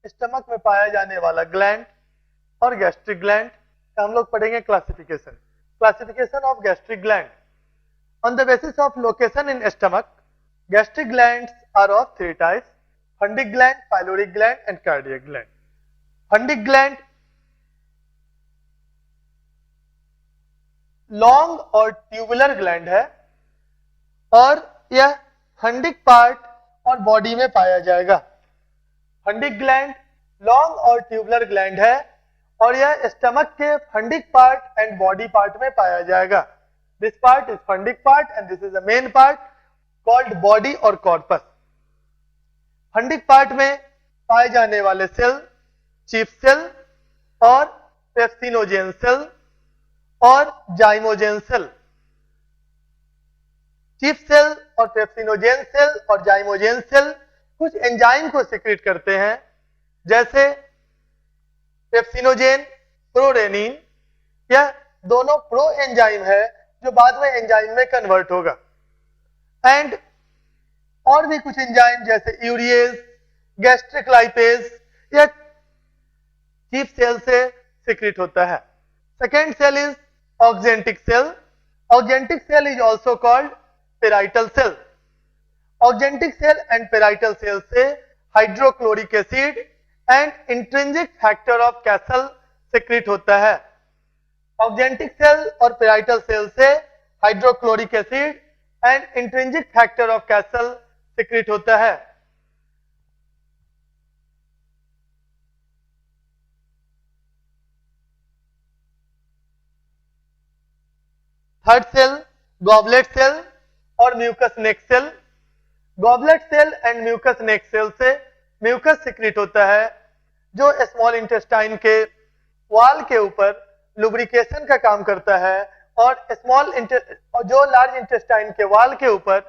Stomach में पाया जाने वाला ग्लैंड और गैस्ट्रिक ग्लैंड का हम लोग पढ़ेंगे classification of gastric gland. On the basis of location in stomach, gastric glands are of 3 types: fundic gland, pyloric gland and cardiac gland. Fundic gland long और ट्यूबुलर ग्लैंड है और यह fundic part और body में पाया जाएगा। Fundic gland long और tubular gland है और यह स्टमक के fundic part and body part में पाया जाएगा। This part is fundic part and this is the main part called body और कॉर्पस। फंडिक पार्ट में पाए जाने वाले सेल चीफ सेल और पेप्सिनोजेन सेल और जाइमोजेन सेल। चीफ सेल और पेप्सिनोजेन सेल और जाइमोजेन सेल कुछ एंजाइम को सिक्रीट करते हैं, जैसे पेप्सिनोजेन, प्रोरेनिन। यह दोनों प्रो एंजाइम है जो बाद में एंजाइम में कन्वर्ट होगा। एंड और भी कुछ एंजाइम जैसे यूरिएज, गैस्ट्रिक लाइपेज, यह चीफ सेल से सिक्रीट होता है। Second cell is oxyntic cell. Oxyntic cell is also called parietal cell. Oxyntic cell and parietal cell से hydrochloric acid and intrinsic factor of Castle secrete होता है। Oxyntic cell और parietal cell से hydrochloric acid and intrinsic factor of Castle secrete होता है। Third cell goblet cell और mucus neck cell. Goblet cell and mucus neck cell से mucus secrete होता है जो स्मॉल इंटेस्टाइन के वॉल के ऊपर लुब्रिकेशन का काम करता है और जो लार्ज इंटेस्टाइन के वॉल के ऊपर।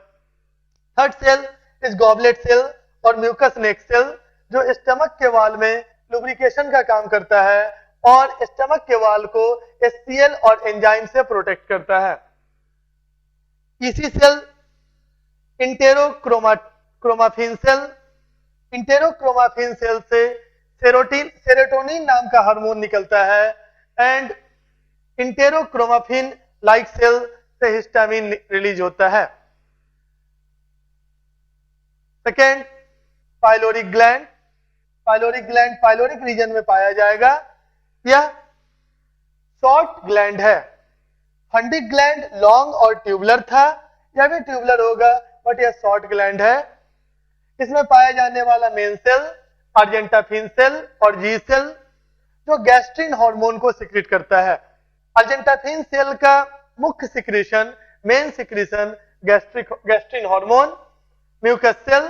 Third cell is goblet cell और म्यूकस नेक सेल जो स्टमक के वॉल में लुब्रिकेशन का काम करता है और स्टमक के वॉल को HCl और एंजाइम से प्रोटेक्ट करता है। इसी cell enterochromaffin cell. Enterochromaffin cell से सेरोटोनिन नाम का हार्मोन निकलता है एंड इंटेरोक्रोमाफिन लाइक सेल से हिस्टामिन रिलीज होता है। Second pyloric gland. Pyloric gland pyloric region में पाया जाएगा। यह शॉर्ट ग्लैंड है। फंडिक ग्लैंड लॉन्ग और ट्यूबुलर था, यह भी ट्यूबुलर होगा बट यह शॉर्ट ग्लैंड है। इसमें पाया जाने वाला मेन सेल अर्जेंटाफिन सेल और जी सेल जो गैस्ट्रिन हार्मोन को सिक्रीट करता है। अर्जेंटाफिन सेल का मुख्य secretion, main secretion gastrin hormone. Mucus cell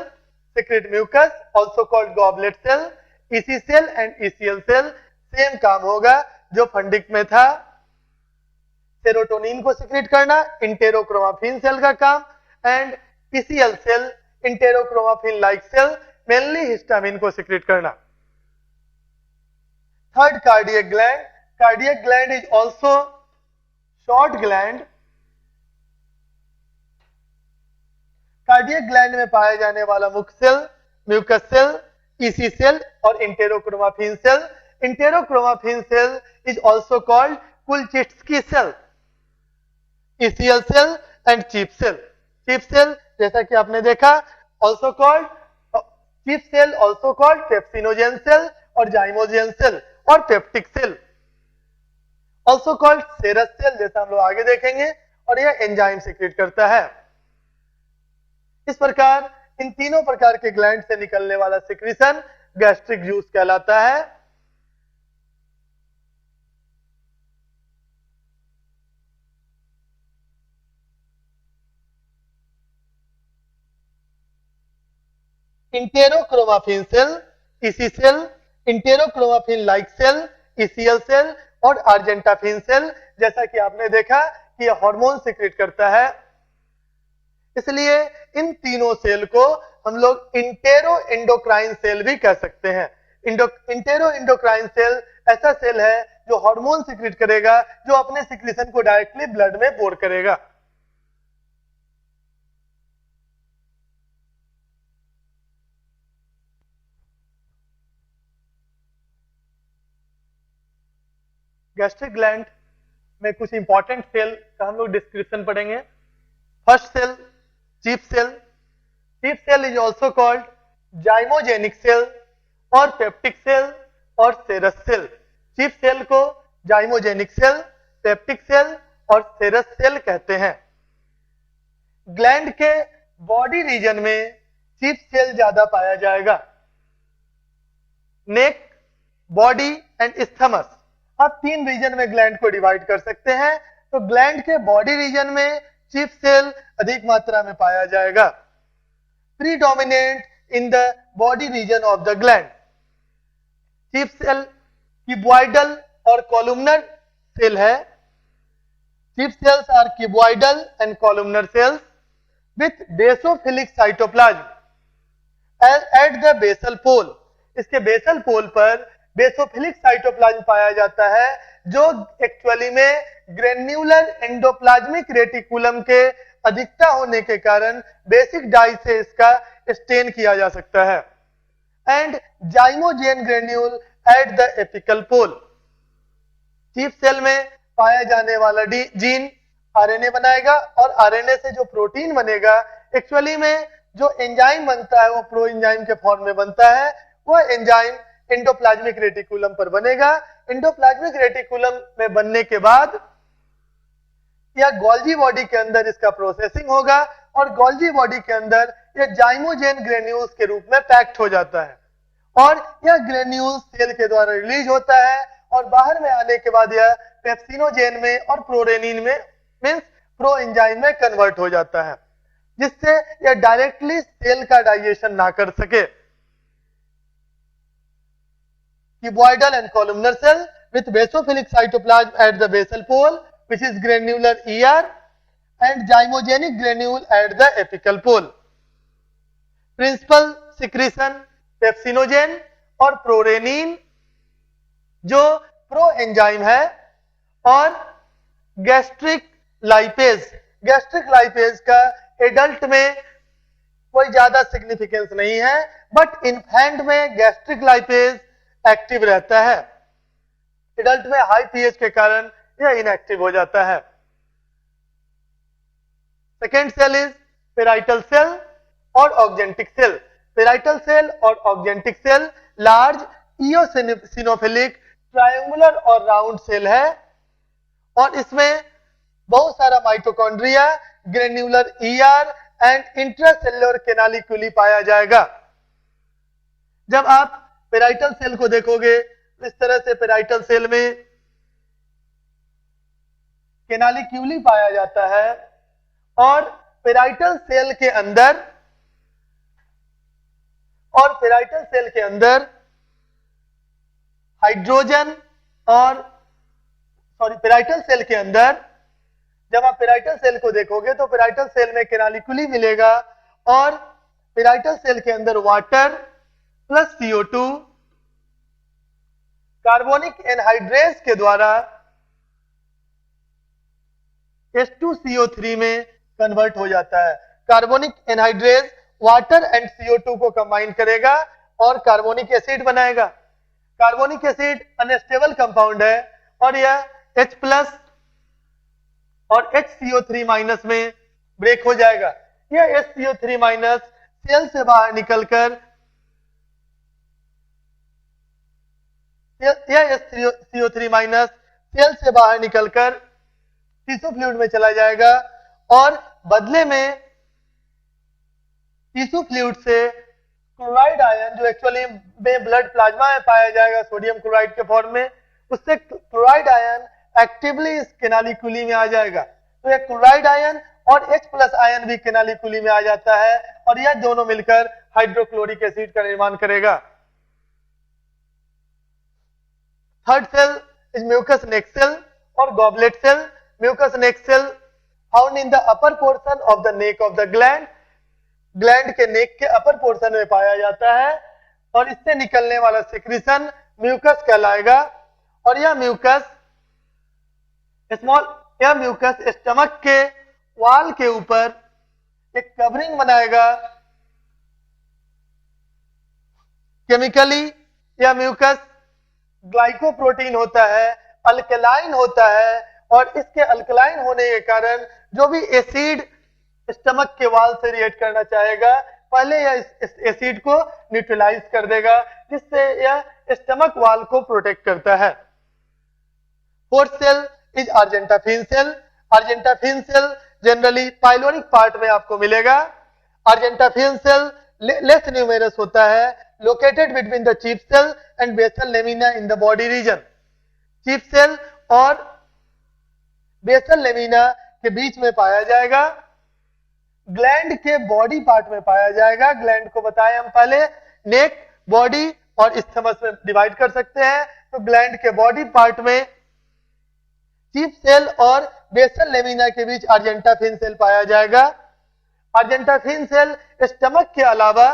secrete mucus, also called goblet cell. EC cell and ECL cell same काम होगा जो फंडिक में था, सेरोटोनिन को सिक्रीट करना, इंटेरोक्रोमाफिन सेल का काम। And ECL cell enterochromaffin like cell mainly histamine को सिक्रीट करना। Third cardiac gland. Cardiac gland is also short gland. Cardiac gland में पाया जाने वाला मुख्य cell mucus cell, EC cell और enterochromaffin cell. Enterochromaffin cell is also called Kulchitsky cell, ECL cell and chief cell. Chief cell जैसा कि आपने देखा also called chief cell, also called pepsinogen cell और जाइमोजेन सेल और peptic cell, also called सेरस cell जैसा हम लोग आगे देखेंगे। और यह एंजाइम सिक्रीट करता है। इस प्रकार इन तीनों प्रकार के ग्लैंड से निकलने वाला सिक्रीशन गैस्ट्रिक जूस कहलाता है। Enterochromaffin cell, EC cell, enterochromaffin like cell, ECL cell और अर्जेंटाफिन सेल जैसा कि आपने देखा कि यह हार्मोन सिक्रीट करता है। इसलिए इन तीनों सेल को हम लोग इंटेरो एंडोक्राइन सेल भी कह सकते हैं। इंटेरो एंडोक्राइन सेल ऐसा सेल है जो हार्मोन सिक्रीट करेगा, जो अपने सिक्रीशन को डायरेक्टली ब्लड में पोर करेगा। गैस्ट्रिक ग्लैंड में कुछ इंपॉर्टेंट सेल का हम लोग डिस्क्रिप्शन पढ़ेंगे। First cell chief cell. Chief cell is also called zymogenic cell और पेप्टिक सेल और सेरस सेल। चीफ सेल को जाइमोजेनिक सेल, पेप्टिक सेल और सेरस सेल कहते हैं। ग्लैंड के बॉडी रीजन में चीफ सेल ज्यादा पाया जाएगा। नेक, बॉडी एंड स्थमस, आप 3 रीजन में ग्लैंड को डिवाइड कर सकते हैं। तो ग्लैंड के बॉडी रीजन में चीफ सेल अधिक मात्रा में पाया जाएगा। Predominant in the body region of the gland. Chief cell cuboidal और कॉलमनर सेल है। Chief cells are cuboidal and columnar cells with basophilic cytoplasm at the basal pole. इसके basal पोल पर बेसोफिलिक साइटोप्लाज्म पाया जाता है, जो एक्चुअली में granular endoplasmic reticulum के अधिकता होने के कारण बेसिक डाई से इसका स्टेन किया जा सकता है। And zymogen granule at the apical pole. Chief cell में पाया जाने वाला जीन आरएनए बनाएगा और आरएनए से जो प्रोटीन बनेगा, एक्चुअली में जो एंजाइम बनता है वो प्रो एंजाइम के फॉर्म में बनता है। वो एंजाइम एंडोप्लाज्मिक रेटिकुलम पर बनेगा। एंडोप्लाज्मिक रेटिकुलम में बनने के बाद या गोल्जी बॉडी के अंदर इसका प्रोसेसिंग होगा और गोल्जी बॉडी के अंदर यह जाइमोजेन ग्रेन्यूल्स के रूप में पैक्ड हो जाता है और यह ग्रेन्यूल्स सेल के द्वारा रिलीज होता है और बाहर में आने के बाद यह पेप्सिनोजेन में और प्रोरेनिन में मींस प्रो एंजाइम में कन्वर्ट हो जाता है, जिससे यह डायरेक्टली सेल का डाइजेशन ना कर सके। Cuboidal and columnar cell with basophilic cytoplasm at the basal pole, which is granular ER, and zymogenic granule at the apical pole. Principal secretion pepsinogen और प्रोरेनिन जो प्रो एंजाइम है, और gastric lipase. Gastric lipase का adult में कोई ज्यादा significance नहीं है, बट इन्फेंट में गैस्ट्रिक लाइपेज एक्टिव रहता है। एडल्ट में हाई पीएच के कारण यह इनएक्टिव हो जाता है। Second cell is parietal cell और ऑक्जेंटिक सेल। पेराइटल सेल और oxyntic cell large eosinophilic triangular और राउंड सेल है और इसमें बहुत सारा mitochondria, granular ER and intracellular canaliculi पाया जाएगा। जब आप पेराइटल सेल को देखोगे, इस तरह से पेराइटल सेल में कैनालिक्यूली पाया जाता है और पेराइटल सेल के अंदर हाइड्रोजन और पेराइटल सेल के अंदर जब आप पेराइटल सेल को देखोगे तो पेराइटल सेल में कैनालिक्यूली मिलेगा और पेराइटल सेल के अंदर water plus CO2 carbonic anhydrase के द्वारा H2CO3 में कन्वर्ट हो जाता है। Carbonic anhydrase water and CO2 को कंबाइन करेगा और कार्बोनिक एसिड बनाएगा। कार्बोनिक एसिड अनस्टेबल कंपाउंड है और यह H प्लस और HCO3 माइनस में ब्रेक हो जाएगा। यह HCO3 माइनस सेल से बाहर निकलकर CO3 माइनस सेल से बाहर निकलकर टिश्यू फ्लूइड में चला जाएगा और बदले में टिश्यू फ्लूइड से क्लोराइड आयन, जो एक्चुअली में ब्लड प्लाज्मा में पाया जाएगा सोडियम क्लोराइड के फॉर्म में, उससे क्लोराइड आयन एक्टिवली इस कैनालिक्यूली में आ जाएगा। तो यह क्लोराइड आयन और H प्लस आयन भी कैनालिक्यूली में आ जाता है और यह दोनों मिलकर हाइड्रोक्लोरिक एसिड का निर्माण करेगा। Third cell is mucus neck cell और goblet cell. Mucus neck cell found in the upper portion of the neck of the gland. Gland के नेक के अपर पोर्शन में पाया जाता है और इससे निकलने वाला सिक्रीशन म्यूकस कहलाएगा और यह म्यूकस स्टमक के वाल के ऊपर एक कवरिंग बनाएगा। केमिकली यह म्यूकस ग्लाइकोप्रोटीन होता है, अल्कलाइन होता है और इसके अल्कलाइन होने के कारण जो भी एसिड स्टमक के वाल से रिएक्ट करना चाहेगा पहले यह इस एसिड को न्यूट्रलाइज कर देगा, जिससे यह स्टमक वाल को प्रोटेक्ट करता है। Fourth cell is argentaffin cell. Argentaffin cell generally pyloric part में आपको मिलेगा। अर्जेंटाफिन सेल लेस न्यूमेरस होता है, located between the chief cell and basal lamina in the body region. Chief cell और बेसल लेमिना के बीच में पाया जाएगा। ग्लैंड के बॉडी पार्ट में पाया जाएगा। ग्लैंड को बताए हम पहले, नेक, बॉडी और इस्थमस में डिवाइड कर सकते हैं। तो ग्लैंड के बॉडी पार्ट में चीफ सेल और बेसल लेमिना के बीच अर्जेंटाफिन सेल पाया जाएगा। अर्जेंटाफिन सेल स्टमक के अलावा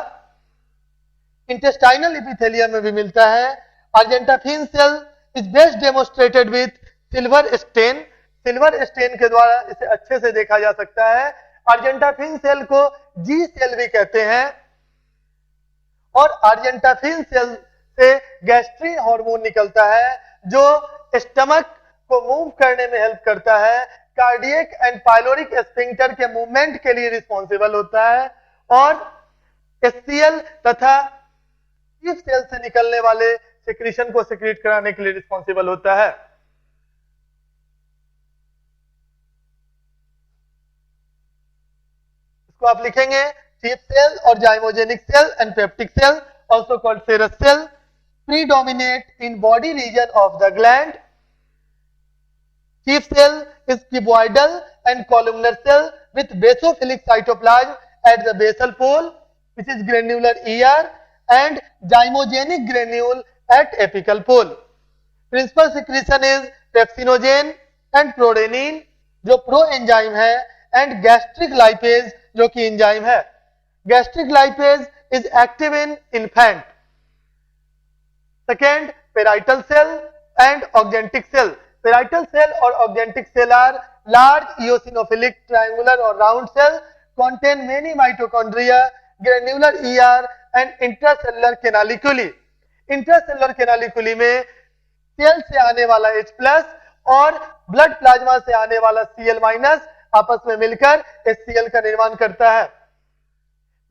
इंटेस्टाइनल एपिथेलियम में भी मिलता है। Argentaffin cell is best demonstrated with silver stain. Silver stain के द्वारा इसे अच्छे से देखा जा सकता है। अर्जेंटाफिन सेल को जी सेल भी कहते हैं और अर्जेंटाफिन सेल से गैस्ट्रिन हार्मोन निकलता है जो स्टमक को मूव करने में हेल्प करता है। कार्डियक एंड पाइलोरिक स्फिंक्टर के मूवमेंट के लिए रिस्पॉन्सिबल होता है और एचसीएल तथा चीफ सेल से निकलने वाले सिक्रीशन को सिक्रीट कराने के लिए रिस्पॉन्सिबल होता है। इसको आप लिखेंगे चीफ सेल और zymogenic cell and peptic cell, also called serous cell, predominate in body region of the gland. Chief cell is cuboidal and columnar cell with basophilic cytoplasm at the basal pole, which is granular ER, and zymogenic granule at apical pole. Principal secretion is pepsinogen and prorenin, जो pro enzyme है, and gastric lipase, जो कि enzyme है। Gastric lipase is active in infant. Second, parietal cell and oxyntic cell. Parietal cell or oxyntic cell are large eosinophilic triangular or round cell, contain many mitochondria, granular ER and intracellular canaliculi. Intracellular canaliculi में cell से आने वाला H+ और blood plasma से आने वाला Cl- आपस में मिलकर HCl का निर्माण करता है।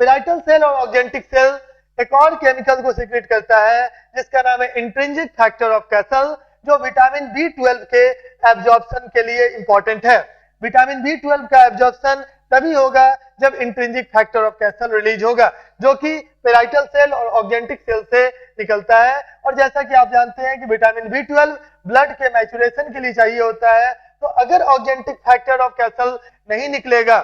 पेराइटल सेल और ऑक्जेंटिक सेल एक और केमिकल को सीक्रेट करता है जिसका नाम है इंट्रिंसिक फैक्टर ऑफ कैसल, जो विटामिन B12 के एब्जॉर्प्शन के लिए इंपॉर्टेंट है। विटामिन B12 का एब्जॉर्प्शन तभी होगा जब intrinsic factor of castle release होगा, जो कि पेराइटल सेल और ऑक्जेंटिक सेल से निकलता है। और जैसा कि आप जानते हैं कि विटामिन B12 ब्लड के मैचुरेशन के लिए चाहिए होता है, तो अगर ऑक्जेंटिक फैक्टर ऑफ कैसल नहीं निकलेगा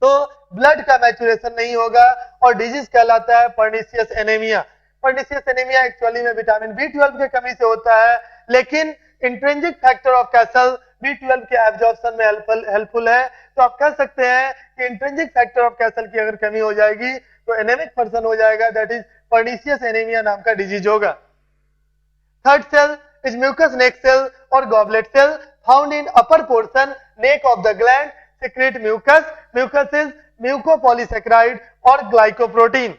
तो ब्लड का मैचुरेशन नहीं होगा और डिजीज कहलाता है pernicious anaemia. Pernicious anaemia actually में विटामिन B12 की कमी से होता है, लेकिन intrinsic factor of castle B12 के एब्जॉर्प्शन में हेल्पफुल है। तो आप कह सकते हैं कि इंट्रिंसिक फैक्टर ऑफ कैसल की अगर कमी हो जाएगी तो एनेमिक पर्सन हो जाएगा, दैट इज पर्निशियस एनीमिया नाम का डिजीज होगा। Third cell is mucus neck cell और goblet cell, found in upper portion neck of the gland, secrete mucus. Mucus is mucopolysaccharide or glycoprotein.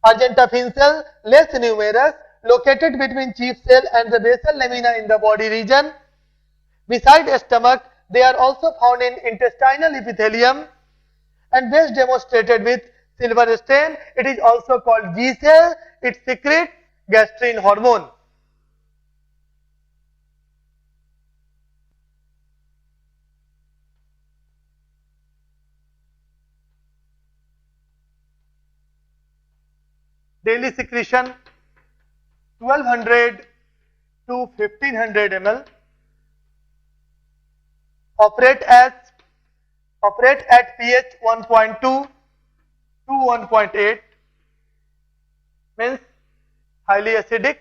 Argentafin cell less numerous, located between chief cell and the basal lamina in the body region. Beside stomach, they are also found in intestinal epithelium and best demonstrated with silver stain. It is also called G cell. It secretes gastrin hormone. Daily secretion 1200 to 1500 ml. Operate at pH 1.2 to 1.8, means highly acidic.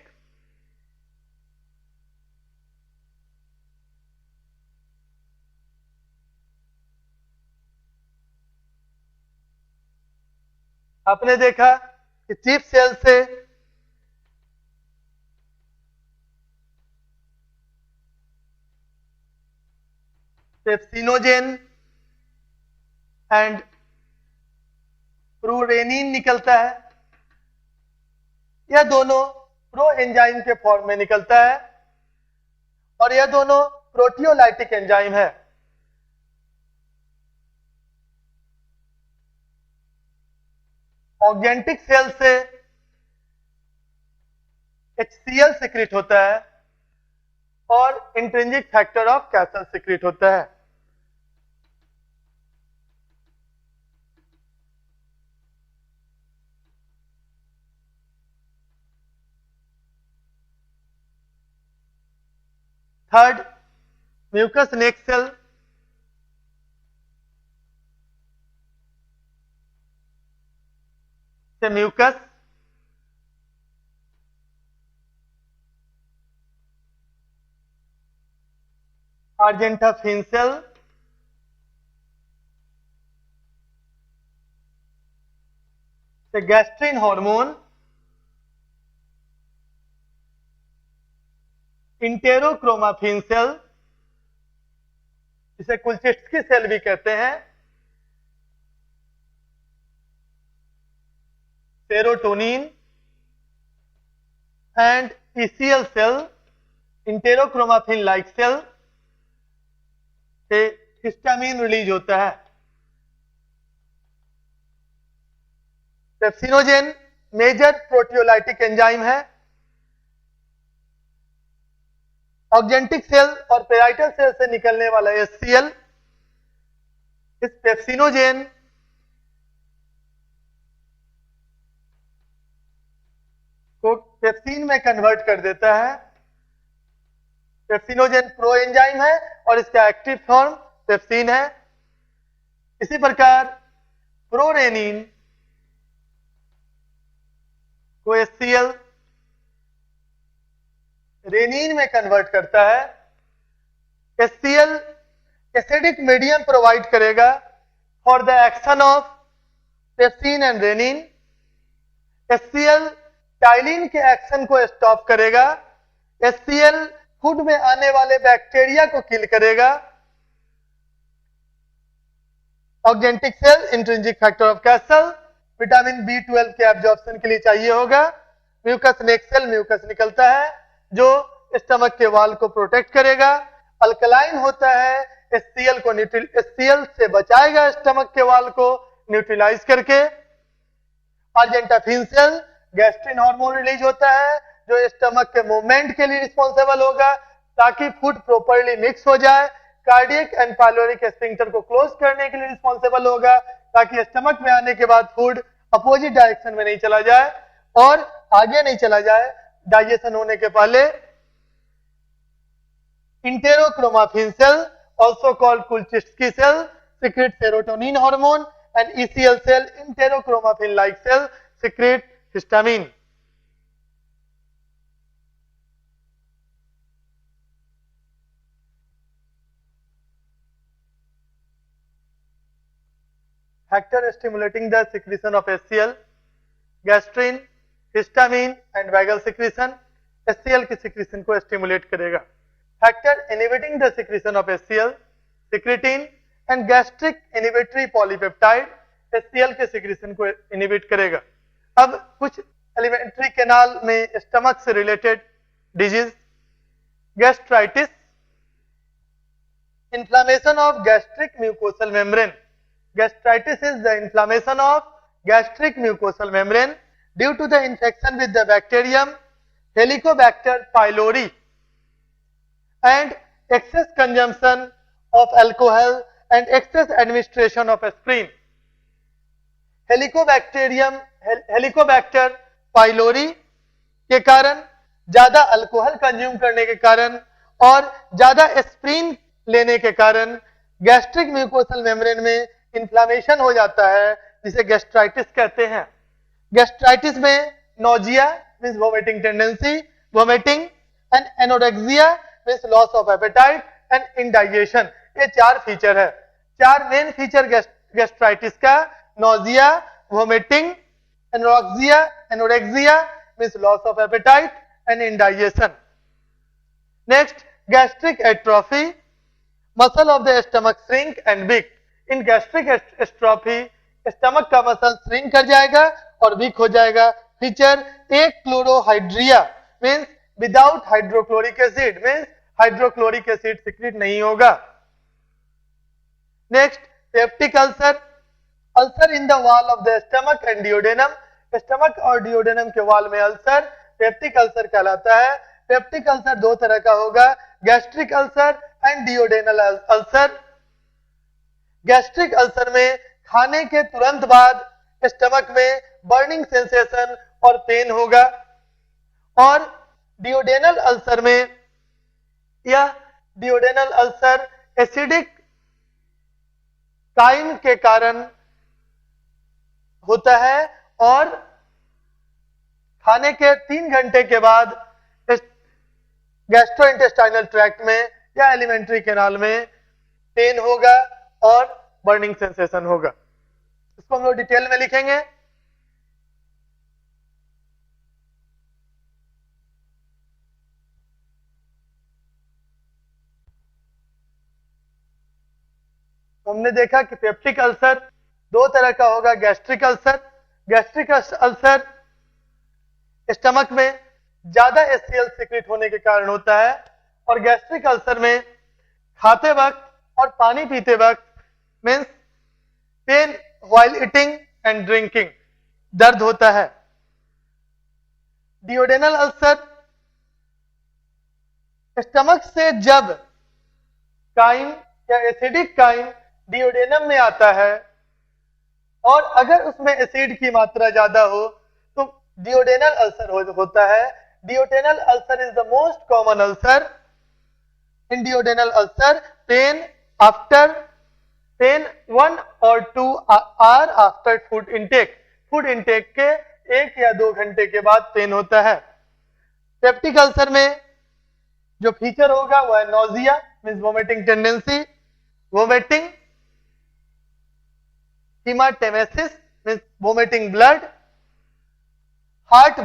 आपने देखा कि chief cell से pepsinogen and prorenin निकलता है। यह दोनों pro enzyme के form में निकलता है। और यह दोनों प्रोटियोलाइटिक एंजाइम है। ऑर्गेनिक सेल से HCl सिक्रीट होता है और intrinsic factor of Castle secrete होता है। थर्ड, म्यूकस नेक सेल से म्यूकस आर्जेंटाफिन सेल से गैस्ट्रिन हार्मोन इंटेरोक्रोमाफिन सेल, इसे कुलचिस्की सेल भी कहते हैं, serotonin and ECL cell enterochromaffin like cell से हिस्टामिन रिलीज होता है। पेप्सिनोजेन मेजर प्रोटियोलाइटिक एंजाइम है। ऑर्गेनिक सेल और पेराइटल सेल से निकलने वाला HCl इस पेप्सिनोजेन को पेप्सिन में कन्वर्ट कर देता है। पेप्सिनोजेन प्रो एंजाइम है और इसका एक्टिव फॉर्म पेप्सिन है। इसी प्रकार प्रोरेनिन को HCl रेनिन में कन्वर्ट करता है। HCl एसिडिक मीडियम प्रोवाइड करेगा for the action of pepsin and rennin. HCl ptyalin के एक्शन को स्टॉप करेगा। HCl फूड में आने वाले बैक्टीरिया को किल करेगा। Organic cell intrinsic factor of Castle vitamin B12 के एब्जॉर्प्शन के लिए चाहिए होगा। म्यूकस नेक सेल म्यूकस निकलता है जो स्टमक के वाल को प्रोटेक्ट करेगा। अल्कलाइन होता है, HCl से बचाएगा स्टमक के वाल को न्यूट्रलाइज करके। आर्जेंटाफिन सेल गैस्ट्रिन हार्मोन रिलीज होता है जो स्टमक के मूवमेंट के लिए रिस्पॉन्सिबल होगा ताकि फूड प्रॉपर्ली मिक्स हो जाए। कार्डियक एंड पाइलोरिक स्फिंक्टर को क्लोज करने के लिए रिस्पॉन्सिबल होगा ताकि स्टमक में आने के बाद फूड अपोजिट डायरेक्शन में नहीं चला जाए और आगे नहीं चला जाए डाइजेशन होने के पहले। इंटेरोक्रोमाफिन cell also called Kulczynski cell secrete serotonin hormone and ECL cell enterochromaffin like cell secrete histamine. Factor stimulating the secretion of HCl, gastrin, histamine and vagal secretion HCl की secretion को stimulate करेगा। Factor inhibiting the secretion of HCl, secretin and gastric inhibitory polypeptide HCl के secretion को inhibit करेगा। अब कुछ alimentary canal में stomach से related disease, gastritis, inflammation of gastric mucosal membrane. Gastritis is the inflammation of gastric mucosal membrane due to the infection with the bacterium Helicobacter pylori and excess consumption of alcohol and excess administration of aspirin. Helicobacter pylori के कारण ज्यादा alcohol consume करने के कारण और ज्यादा aspirin लेने के कारण गैस्ट्रिक म्यूकोसल मेम्ब्रेन में इन्फ्लामेशन हो जाता है जिसे गैस्ट्राइटिस कहते हैं। गैस्ट्राइटिस में nausea means vomiting tendency, vomiting and anorexia means loss of appetite and indigestion, ये चार फीचर है। चार मेन फीचर गैस्ट्राइटिस का nausea, vomiting, anorexia means loss of appetite and indigestion. Next gastric atrophy, muscle of the stomach shrink and weak. In gastric atrophy stomach का muscle shrink कर जाएगा और week हो जाएगा। Feature achlorhydria means without hydrochloric acid means hydrochloric acid secrete नहीं होगा। Next, peptic ulcer, ulcer in the wall of the stomach and duodenum, stomach और duodenum के वॉल में अल्सर पेप्टिक अल्सर कहलाता है। पेप्टिक अल्सर दो तरह का होगा, gastric ulcer and duodenal ulcer. Gastric ulcer में खाने के तुरंत बाद स्टमक में बर्निंग सेंसेशन और पेन होगा, और डियोडेनल अल्सर में यह डियोडेनल अल्सर एसिडिक काइन के कारण होता है, और खाने के 3 घंटे के बाद गैस्ट्रोइंटेस्टाइनल ट्रैक्ट में या एलिमेंट्री कैनाल में पेन होगा और बर्निंग सेंसेशन होगा। इसको हम लोग डिटेल में लिखेंगे। हमने देखा कि पेप्टिक अल्सर दो तरह का होगा, gastric ulcer. Gastric ulcer stomach में ज्यादा एचसीएल सीक्रेट होने के कारण होता है, और गैस्ट्रिक अल्सर में खाते वक्त और पानी पीते वक्त means pain while eating and drinking, दर्द होता है। डियोडेनल अल्सर, स्टमक से जब काइन या एसिडिक काइन डियोडेनम में आता है और अगर उसमें एसिड की मात्रा ज्यादा हो तो डियोडेनल अल्सर होता है। Duodenal ulcer is the most common ulcer. In duodenal ulcer pain 1 और 2 hour after food intake, food intake के 1 या 2 घंटे के बाद पेन होता है। पेप्टिक अल्सर में जो फीचर होगा वह है nausea means vomiting tendency, vomiting, haematemesis means vomiting blood, heart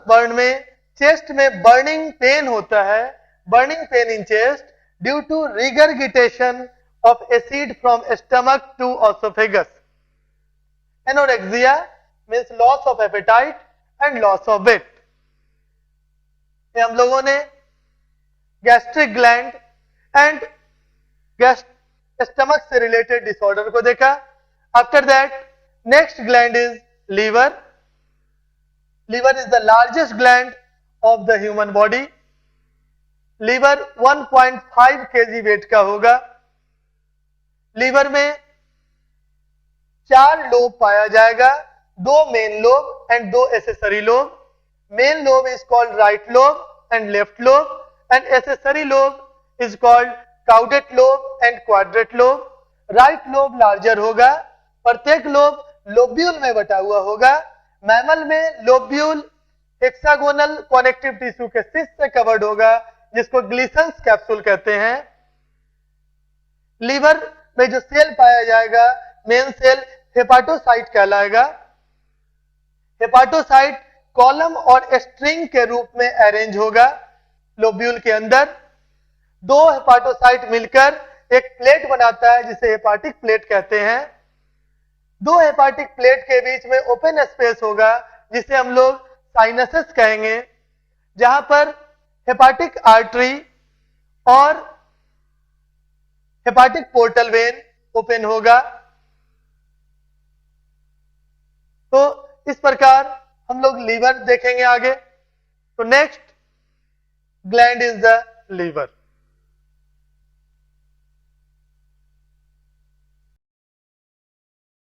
burn में चेस्ट में बर्निंग पेन होता है, burning pain in chest due to regurgitation of acid from stomach to oesophagus. Anorexia means loss of appetite and loss of weight. हम लोगों ने gastric gland and stomach से related disorder को देखा। After that next gland is liver. Liver is the largest gland of the human body. Liver 1.5 kg wait का होगा। Liver में 4 lobe पाया जाएगा, 2 main lobe and 2 accessory lobe. Main lobe is called right lobe and left lobe, and accessory lobe is called caudate lobe and quadrate lobe. right lobe larger होगा, प्रत्येक lobe lobule में बटा हुआ होगा। Mammal में lobule hexagonal connective tissue के सिस से covered होगा जिसको ग्लिसन्स कैप्सूल कहते हैं। लीवर में जो सेल पाया जाएगा मेन सेल हेपाटोसाइट कहलाएगा। हेपाटोसाइट कॉलम और स्ट्रिंग के रूप में अरेंज होगा लोब्यूल के अंदर। 2 हेपाटोसाइट मिलकर एक प्लेट बनाता है जिसे हेपाटिक प्लेट कहते हैं। 2 हेपाटिक प्लेट के बीच में ओपन स्पेस होगा जिसे हम लोग साइनसेस कहेंगे, जहां पर हेपाटिक आर्टरी और हेपाटिक पोर्टल वेन ओपन होगा। तो इस प्रकार हम लोग लीवर देखेंगे आगे। तो next gland is the liver.